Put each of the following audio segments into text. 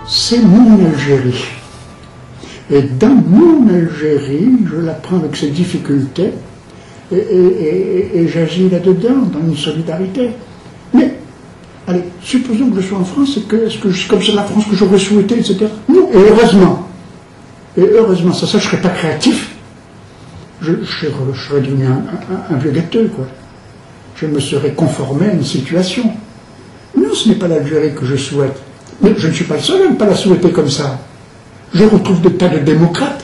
C'est mon Algérie. Et dans mon Algérie, je la prends avec ses difficultés et j'agis là-dedans, dans une solidarité. Mais, allez, supposons que je sois en France et est-ce que je suis comme ça la France que j'aurais souhaité, etc. Non, et heureusement, ça je ne serais pas créatif. Je serais devenu un vieux gâteux, quoi. Je me serais conformé à une situation. Non, ce n'est pas l'Algérie que je souhaite. Mais je ne suis pas le seul à ne pas la souhaiter comme ça. Je retrouve des tas de démocrates.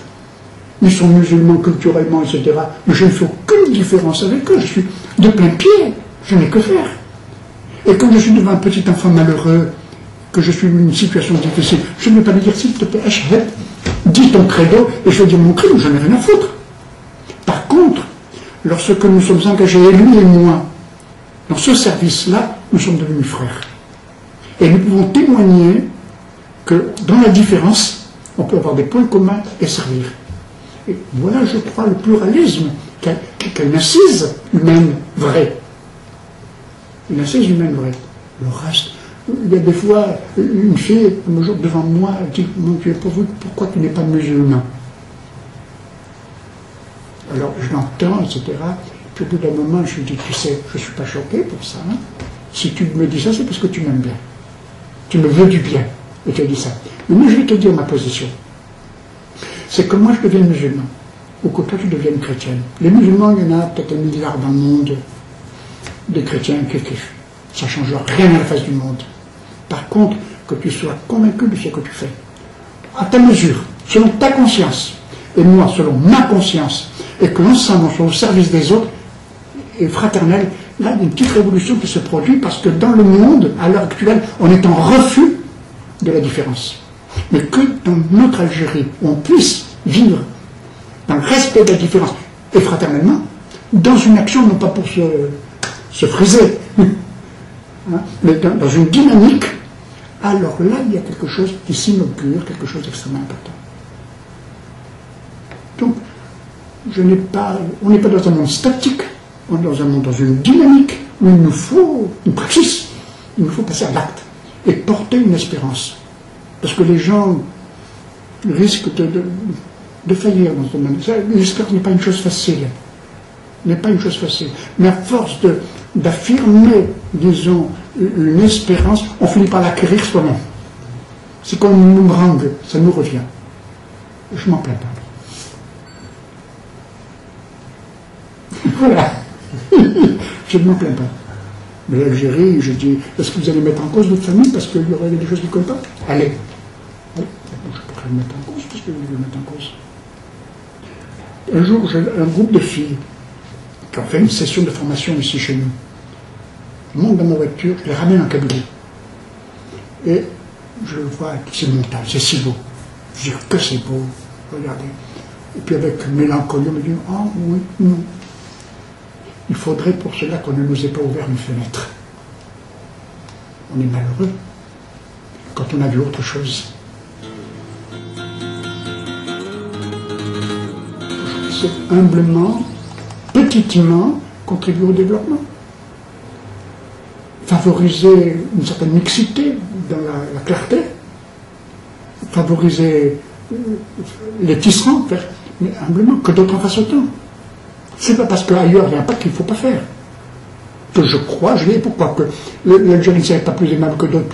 Ils sont musulmans culturellement, etc. Mais je ne fais aucune différence avec eux. Je suis de plein pied. Je n'ai que faire. Et quand je suis devant un petit enfant malheureux, que je suis dans une situation difficile, je ne vais pas lui dire, s'il te plaît, Ashhad, dis ton credo, et je vais dire mon credo, j'en ai rien à foutre. Par contre, lorsque nous sommes engagés, lui et moi, dans ce service-là, nous sommes devenus frères. Et nous pouvons témoigner que dans la différence, on peut avoir des points communs et servir. Et voilà, je crois, le pluralisme qu'une assise humaine vraie. Une assise humaine vraie. Le reste, il y a des fois, une fille, un jour devant moi, elle dit, mon Dieu, pourquoi tu n'es pas musulman? Alors, je l'entends, etc. Puis au bout d'un moment, je lui dis, tu sais, je ne suis pas choqué pour ça. Hein. Si tu me dis ça, c'est parce que tu m'aimes bien. Tu me veux du bien. Et tu as dit ça. Mais moi, je vais te dire ma position. C'est que moi, je deviens musulman. Ou que toi, tu deviennes chrétienne. Les musulmans, il y en a peut-être 1 milliard dans le monde. Des chrétiens, ça ne change rien à la face du monde. Par contre, que tu sois convaincu de ce que tu fais. À ta mesure, selon ta conscience. Et moi, selon ma conscience. Et que l'ensemble soit au service des autres. Et fraternel. Là, il y a une petite révolution qui se produit parce que dans le monde, à l'heure actuelle, on est en refus de la différence. Mais que dans notre Algérie, on puisse vivre dans le respect de la différence et fraternellement, dans une action, non pas pour se friser, hein, mais dans une dynamique, alors là, il y a quelque chose qui s'inaugure, quelque chose d'extrêmement important. Donc, on n'est pas dans un monde statique, on est dans un monde, dans une dynamique où il nous faut une praxis, il nous faut passer à l'acte et porter une espérance. Parce que les gens risquent de faillir dans ce domaine. L'espérance n'est pas une chose facile. N'est pas une chose facile. Mais à force d'affirmer, disons, une espérance, on finit par l'acquérir soi-même. C'est comme une boomerang, ça nous revient. Je m'en plains pas. Voilà. Je ne m'en plains pas. Mais l'Algérie, je dis, est-ce que vous allez mettre en cause votre famille parce qu'il y aurait des choses qui ne collent pas? Allez. Je pourrais le mettre en cause, parce que je vais le mettre en cause. Un jour, j'ai un groupe de filles qui ont fait une session de formation ici chez nous. Je monte dans ma voiture, je les ramène en Kabylie. Et je vois ces montagnes, c'est si beau. Je dis que c'est beau, regardez. Et puis avec mélancolie, on me dit, oh oui, non. Il faudrait pour cela qu'on ne nous ait pas ouvert une fenêtre. On est malheureux quand on a vu autre chose. C'est humblement, petitement, contribuer au développement. Favoriser une certaine mixité dans la clarté. Favoriser les tisserands, mais humblement, que d'autres en fassent autant. C'est pas parce qu'ailleurs il n'y a un pas qu'il ne faut pas faire. Que je crois, je dis pourquoi que l'Algérie ne serait pas plus aimable que d'autres,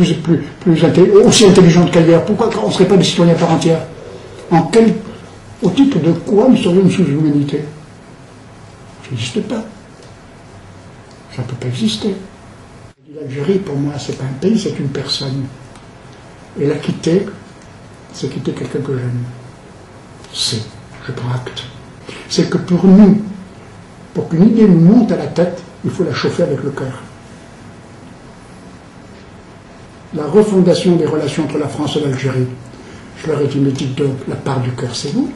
aussi intelligente qu'ailleurs. Pourquoi on ne serait pas des citoyens à part entière? Au titre de quoi nous serions une sous-humanité? Ça n'existe pas. Ça ne peut pas exister. L'Algérie, pour moi, c'est pas un pays, c'est une personne. Et la quitter, c'est quitter quelqu'un que j'aime. Je prends acte. C'est que pour nous, pour qu'une idée nous monte à la tête, il faut la chauffer avec le cœur. La refondation des relations entre la France et l'Algérie, je leur ai dit, mais dites donc, la part du cœur, c'est vous.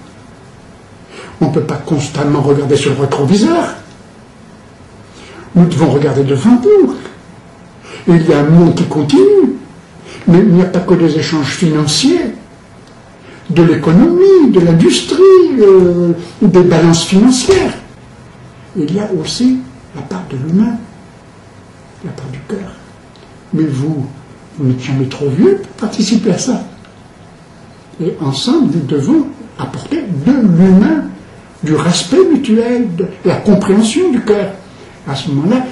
On ne peut pas constamment regarder sur le rétroviseur. Nous devons regarder devant nous. Il y a un monde qui continue. Mais il n'y a pas que des échanges financiers, de l'économie, de l'industrie, des balances financières. Il y a aussi la part de l'humain, la part du cœur. Mais vous Vous n'êtes jamais trop vieux pour participer à ça. Et ensemble, nous devons apporter de l'humain, du respect mutuel, de la compréhension du cœur. À ce moment-là,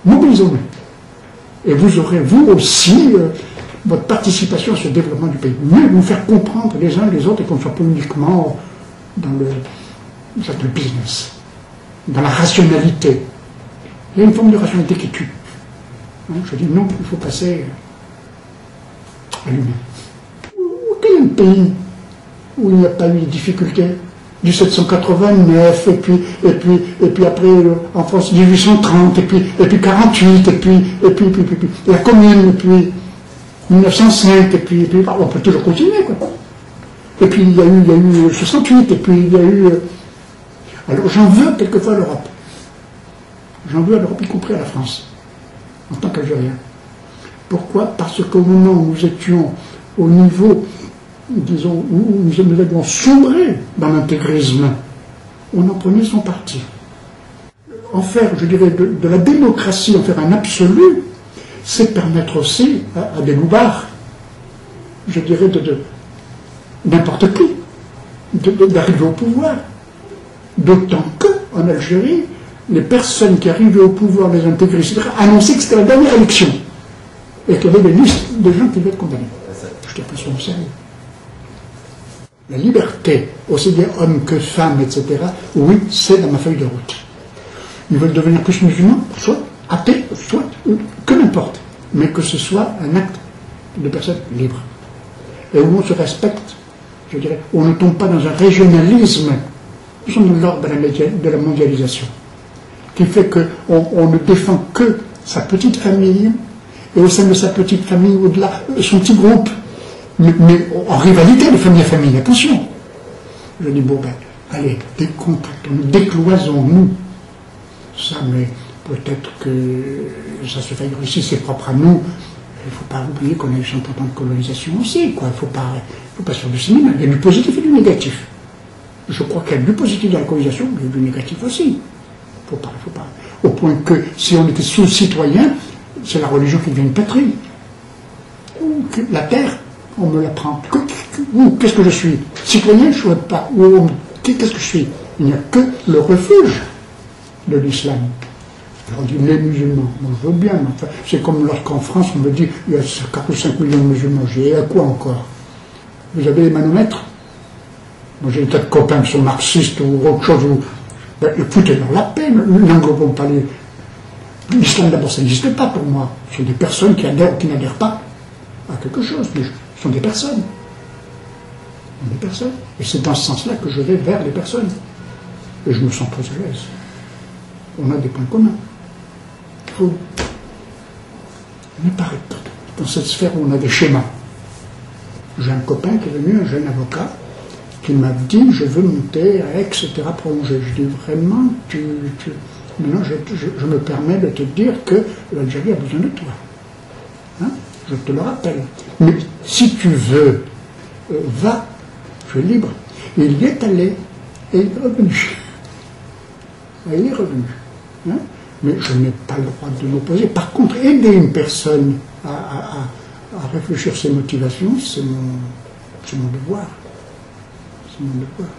mobilisons-nous. Et vous aurez, vous aussi, votre participation à ce développement du pays. Mieux nous faire comprendre les uns les autres et qu'on ne soit pas uniquement dans le business, dans la rationalité. Il y a une forme de rationalité qui tue. Je dis non, il faut passer à l'humain. Aucun pays où il n'y a pas eu de difficultés. 1789, et puis après en France 1830, et puis 48, et puis la Commune, et puis 1905, et puis on peut toujours continuer, quoi. Et puis il y a eu 68, et puis il y a eu... Alors j'en veux quelquefois à l'Europe. J'en veux à l'Europe, y compris à la France, en tant qu'Algérien. Pourquoi? Parce qu'au moment où nous étions au niveau, disons, où nous avions sombré dans l'intégrisme, on en prenait son parti. En faire, je dirais, de la démocratie, en faire un absolu, c'est permettre aussi à des loupards, je dirais, n'importe qui, d'arriver au pouvoir. D'autant qu'en Algérie, les personnes qui arrivaient au pouvoir, les intégristes, annonçaient que c'était la dernière élection et qu'il y avait des listes de gens qui devaient être condamnés. Je n'étais pas sur le sérieux. La liberté, aussi bien hommes que femmes, etc., oui, c'est dans ma feuille de route. Ils veulent devenir plus musulmans, soit athées, soit que n'importe, mais que ce soit un acte de personne libre. Et où on se respecte, je dirais, où on ne tombe pas dans un régionalisme. Nous sommes dans l'ordre de la mondialisation, qui fait qu'on ne défend que sa petite famille, et au sein de sa petite famille, au-delà, son petit groupe, mais en rivalité de famille à famille, attention. Je dis, bon ben, allez, décontractons-nous, décloisons-nous. Ça, mais peut-être que ça se fait ici, c'est propre à nous. Il ne faut pas oublier qu'on a eu 130 ans de colonisation aussi, quoi. Il ne faut pas faire du cinéma. Il y a du positif et du négatif. Je crois qu'il y a du positif dans la colonisation, mais il y a du négatif aussi. Il ne faut pas. Au point que si on était sous-citoyen, c'est la religion qui devient une patrie. La terre, on me la prend. Qu'est-ce que je suis? Citoyen, je ne souhaite pas. Qu'est-ce que je suis? Il n'y a que le refuge de l'islam. Alors on dit les musulmans. Moi, je veux bien, mais enfin, c'est comme lorsqu'en France, on me dit il y a 4 ou 5 millions de musulmans. Je dis, et à quoi encore? Vous avez les manomètres? Moi, j'ai des tas de copains qui sont marxistes ou autre chose. Ben, foutez-leur la paix, n'englobons pas les... L'islam, d'abord, ça n'existe pas pour moi. Ce sont des personnes qui adhèrent ou qui n'adhèrent pas à quelque chose, mais ce sont des personnes. Des personnes. Et c'est dans ce sens-là que je vais vers les personnes. Et je me sens très à l'aise. On a des points communs. Il faut ne pas être dans cette sphère où on a des schémas. J'ai un copain qui est venu, un jeune avocat, qui m'a dit, je veux monter à Aix, etc., prolonger. Je dis, vraiment, maintenant, je me permets de te dire que l'Algérie a besoin de toi. Hein? Je te le rappelle. Mais si tu veux, va, tu es libre. Et il y est allé, et il est revenu. Et il est revenu. Hein? Mais je n'ai pas le droit de m'opposer. Par contre, aider une personne à réfléchir ses motivations, c'est mon devoir. C'est mon devoir.